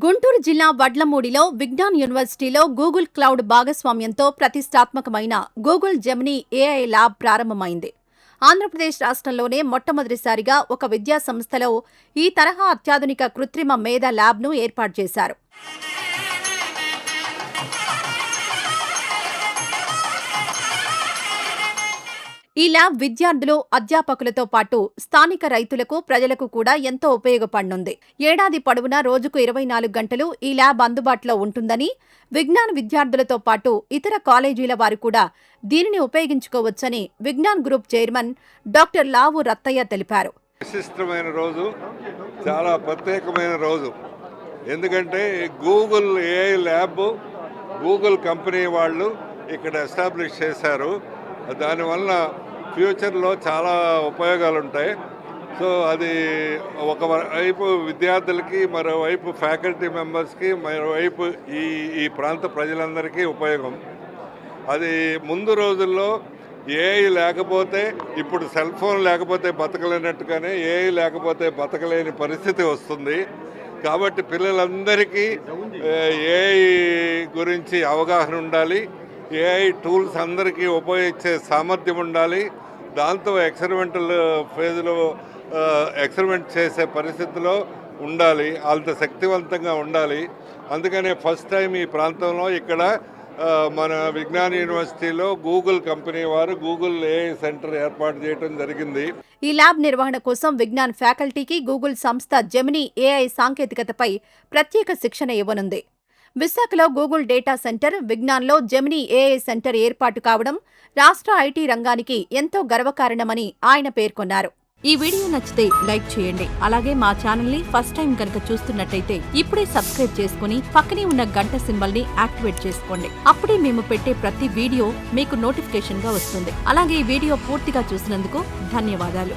గుంటూరు జిల్లా వడ్లమూడిలో విజ్ఞాన్ యూనివర్సిటీలో Google cloud భాగస్వామ్యంతో ప్రతిష్టాత్మకమైన గూగుల్ జెమినీ ఏఐ ల్యాబ్ ప్రారంభమైంది. ఆంధ్రప్రదేశ్ రాష్ట్రంలోనే మొట్టమొదటిసారిగా ఒక విద్యా సంస్థలో ఈ తరహా అత్యాధునిక కృత్రిమ మేధ ల్యాబ్ను ఏర్పాటు చేశారు. ఈ ల్యాబ్ విద్యార్థులు, అధ్యాపకులతో పాటు స్థానిక రైతులకు, ప్రజలకు కూడా ఎంతో ఉపయోగపడనుంది. ఏడాది పొడవునా రోజుకు 24 గంటలు ఈ ల్యాబ్ అందుబాటులో ఉంటుందని, విజ్ఞాన్ విద్యార్థులతో పాటు ఇతర కాలేజీల వారు కూడా దీనిని ఉపయోగించుకోవచ్చని విజ్ఞాన్ గ్రూప్ చైర్మన్ డాక్టర్ లావు రత్తయ్య తెలిపారు. విశిష్టమైన రోజు, చాలా ప్రత్యేకమైన రోజు. ఎందుకంటే Google AI lab Google company వాళ్ళు ఇక్కడ ఎస్టాబ్లిష్ చేశారు. దానివల్ల ఫ్యూచర్లో చాలా ఉపయోగాలు ఉంటాయి. సో అది ఒకవైపు విద్యార్థులకి, మరోవైపు ఫ్యాకల్టీ మెంబర్స్కి, మరోవైపు ఈ ప్రాంత ప్రజలందరికీ ఉపయోగం. అది ముందు రోజుల్లో ఏఐ లేకపోతే, ఇప్పుడు సెల్ ఫోన్ లేకపోతే బతకలేనట్టుగానే ఏఐ లేకపోతే బతకలేని పరిస్థితి వస్తుంది. కాబట్టి పిల్లలందరికీ ఏఐ గురించి అవగాహన ఉండాలి. ఏఐ టూల్స్ అందరికీ ఉపయోగించే సామర్థ్యం ఉండాలి. దాంతో ఎక్స్పెరిమెంటల్ ఫేజ్లో ఎక్స్పెరిమెంట్ చేసే పరిస్థితిలో ఉండాలి. అంత శక్తివంతంగా ఉండాలి. అందుకనే ఫస్ట్ టైం ఈ ప్రాంతంలో ఇక్కడ మన విజ్ఞాన్ యూనివర్సిటీలో గూగుల్ కంపెనీ వారు గూగుల్ ఏఐ సెంటర్ ఏర్పాటు చేయడం జరిగింది. ఈ ల్యాబ్ నిర్వహణ కోసం విజ్ఞాన్ ఫ్యాకల్టీకి గూగుల్ సంస్థ జెమినీ ఏఐ సాంకేతికతపై ప్రత్యేక శిక్షణ ఇవ్వనుంది. విశాఖలో గూగుల్ డేటా సెంటర్, విజ్ఞాన్లో జెమినీ ఏఐ సెంటర్ ఏర్పాటు కావడం రాష్ట్ర ఐటీ రంగానికి ఎంతో గర్వకారణమని ఆయన పేర్కొన్నారు. ఈ వీడియో నచ్చితే లైక్ చేయండి. అలాగే మా ఛానల్ని ఫస్ట్ టైం కనుక చూస్తున్నట్టయితే ఇప్పుడే సబ్స్క్రైబ్ చేసుకుని పక్కనే ఉన్న గంట సింబల్ని యాక్టివేట్ చేసుకోండి. అప్పుడే మేము పెట్టే ప్రతి వీడియో మీకు నోటిఫికేషన్గా వస్తుంది. అలాగే ఈ వీడియో పూర్తిగా చూసినందుకు ధన్యవాదాలు.